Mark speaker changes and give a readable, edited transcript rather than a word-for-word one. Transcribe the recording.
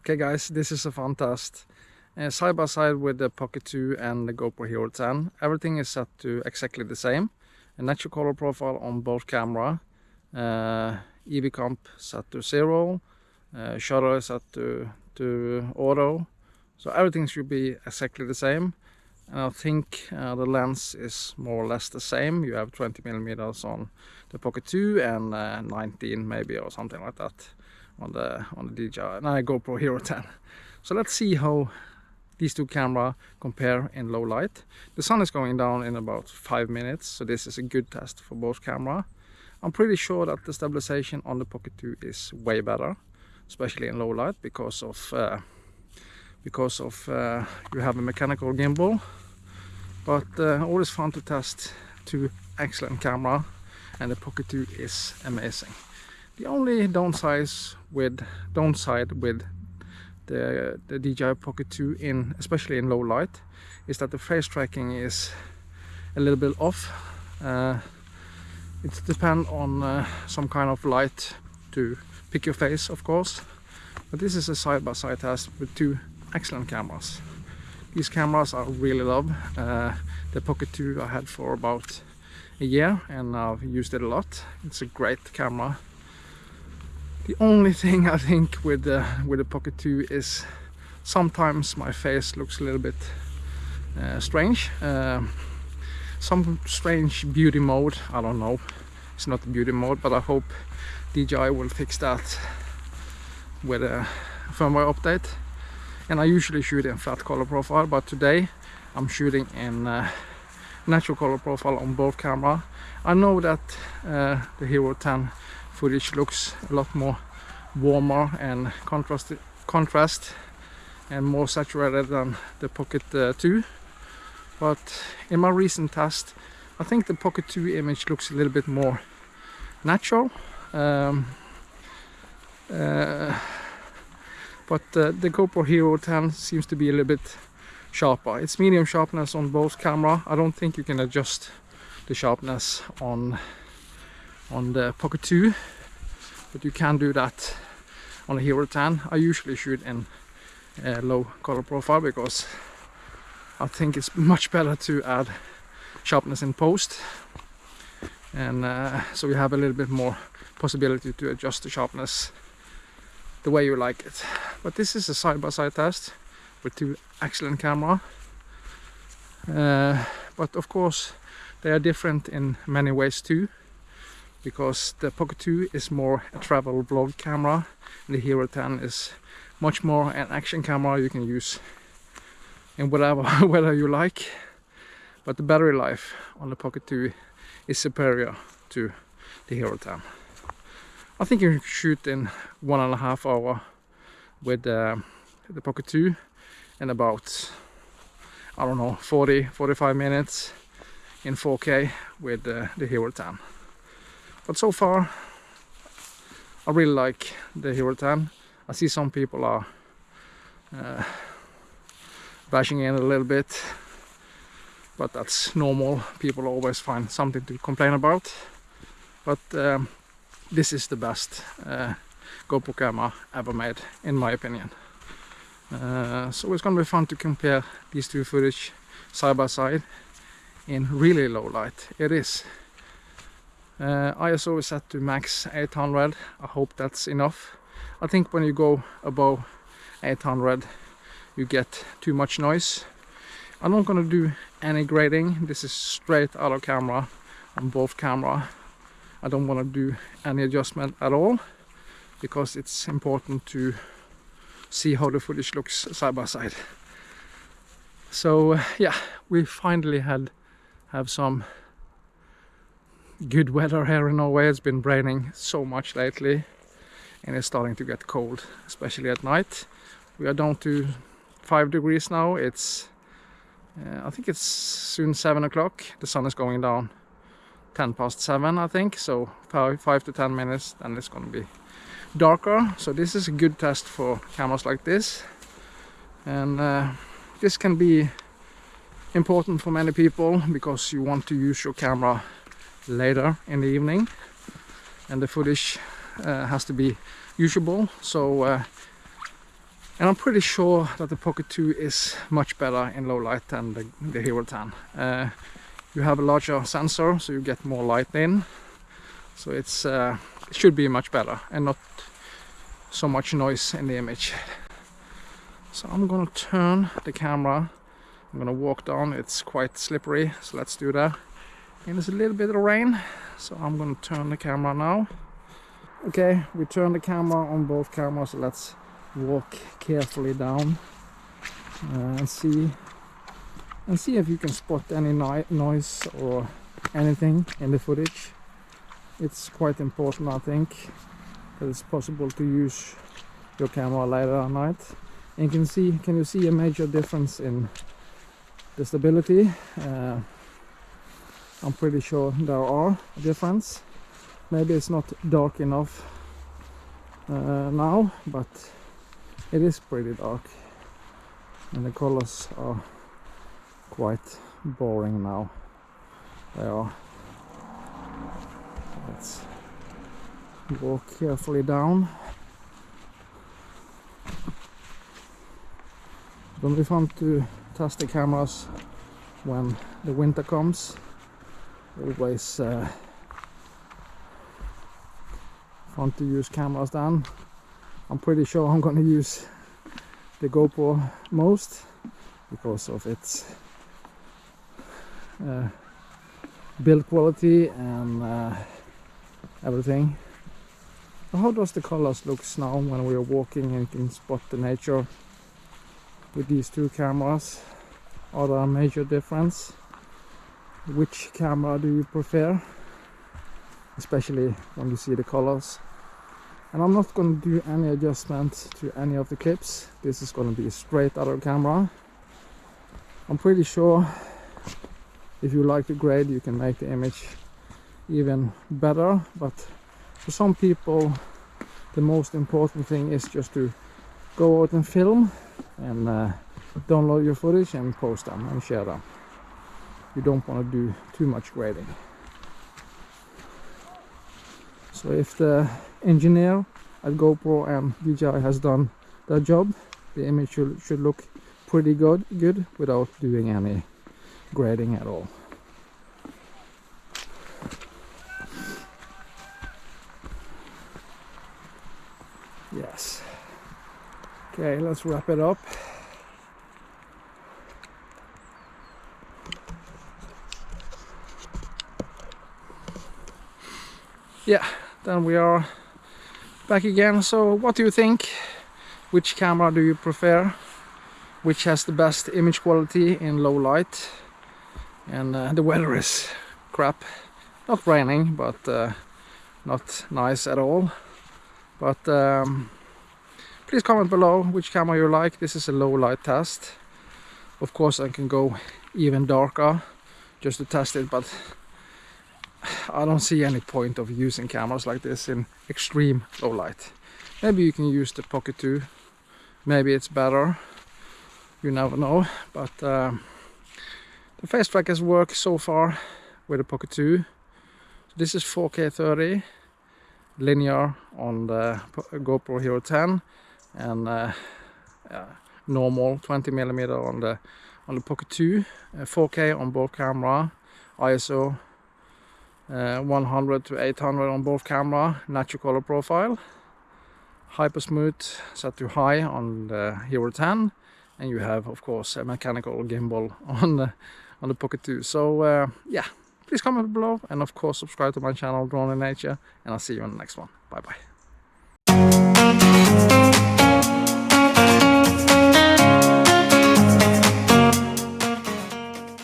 Speaker 1: Okay guys, this is a fun test. Side by side with the Pocket 2 and the GoPro Hero 10, everything is set to exactly the same. A natural color profile on both camera, EV comp set to 0, shutter is set to auto, so everything should be exactly the same. And I think the lens is more or less the same. You have 20mm on the Pocket 2 and 19 maybe or something like that on the GoPro Hero 10. So let's see how these two cameras compare in low light. The sun is going down in about 5 minutes, so this is a good test for both cameras. I'm pretty sure that the stabilization on the Pocket 2 is way better, especially in low light, because of you have a mechanical gimbal. But always fun to test two excellent cameras, and the Pocket 2 is amazing. The only downside with the Dji Pocket 2 especially in low light, is that the face tracking is a little bit off. It depends on some kind of light to pick your face, of course. But this is a side-by-side test with two excellent cameras. These cameras I really love. The Pocket 2 I had for about a year and I've used it a lot. It's a great camera. The only thing I think with the Pocket 2 is sometimes my face looks a little bit strange. Some strange beauty mode, I don't know. It's not a beauty mode, but I hope DJI will fix that with a firmware update. And I usually shoot in flat color profile, but today I'm shooting in natural color profile on both camera. I know that the Hero 10 footage looks a lot more warmer and contrast and more saturated than the Pocket 2. But in my recent test, I think the Pocket 2 image looks a little bit more natural. But the GoPro Hero 10 seems to be a little bit sharper. It's medium sharpness on both camera. I don't think you can adjust the sharpness on the Pocket 2, but you can do that on the Hero 10. I usually shoot in low color profile because I think it's much better to add sharpness in post, and so you have a little bit more possibility to adjust the sharpness the way you like it. But this is a side-by-side test with two excellent cameras. But of course they are different in many ways too, because the Pocket 2 is more a travel vlog camera and the Hero 10 is much more an action camera you can use in whatever weather you like. But the battery life on the Pocket 2 is superior to the Hero 10. I think you can shoot in 1.5 hours with the Pocket 2 and about, I don't know, 40-45 minutes in 4K with the Hero 10. But so far I really like the Hero 10. I see some people are bashing in a little bit, but that's normal. People always find something to complain about. But this is the best GoPro camera ever made, in my opinion. So it's gonna be fun to compare these two footage side by side in really low light. It is. ISO is set to max 800. I hope that's enough. I think when you go above 800 you get too much noise. I'm not gonna do any grading. This is straight out of camera on both camera. I don't want to do any adjustment at all, because it's important to see how the footage looks side by side. So yeah, we finally have some good weather here in Norway. It's been raining so much lately and it's starting to get cold, especially at night. We are down to 5 degrees now. It's I think it's soon 7 o'clock. The sun is going down 7:10, I think, so 5 to 10 minutes and it's going to be darker. So this is a good test for cameras like this, and this can be important for many people because you want to use your camera later in the evening and the footage has to be usable. So And I'm pretty sure that the Pocket 2 is much better in low light than the Hero 10. You have a larger sensor, so you get more light in. So it should be much better and not so much noise in the image. So I'm gonna turn the camera. I'm gonna walk down. It's quite slippery, so let's do that. And there's a little bit of rain, so I'm gonna turn the camera now. Okay, we turn the camera on both cameras, so let's walk carefully down and see if you can spot any noise or anything in the footage. It's quite important, I think, that it's possible to use your camera later at night. And can you see a major difference in the stability? I'm pretty sure there are a difference. Maybe it's not dark enough now, but it is pretty dark, and the colors are quite boring now. They are. Let's walk carefully down. It's gonna be fun to test the cameras when the winter comes. Always fun to use cameras then. I'm pretty sure I'm gonna use the GoPro most because of its build quality and everything. How does the colors look now when we are walking and can spot the nature with these two cameras? Are there a major difference? Which camera do you prefer? Especially when you see the colors. And I'm not going to do any adjustment to any of the clips. This is going to be straight out of camera. I'm pretty sure if you like the grade, you can make the image even better, but for some people the most important thing is just to go out and film and download your footage and post them and share them. You don't want to do too much grading. So if the engineer at GoPro and DJI has done their job, the image should look pretty good without doing any grading at all. Yes. Okay, let's wrap it up. Yeah, then we are back again. So what do you think? Which camera do you prefer? Which has the best image quality in low light? And the weather is crap. Not raining, but not nice at all. But please comment below which camera you like. This is a low light test. Of course I can go even darker just to test it, but I don't see any point of using cameras like this in extreme low light. Maybe you can use the Pocket 2. Maybe it's better. You never know. But the face track has worked so far with the Pocket 2. This is 4K 30 linear on the GoPro Hero 10 and normal 20mm on the Pocket 2. 4K on both camera, ISO 100 to 800 on both camera, natural color profile, Hypersmooth set to high on the Hero 10, and you have of course a mechanical gimbal on the Pocket 2. So yeah, please comment below and of course subscribe to my channel Drone in Nature, and I'll see you on the next one. Bye bye.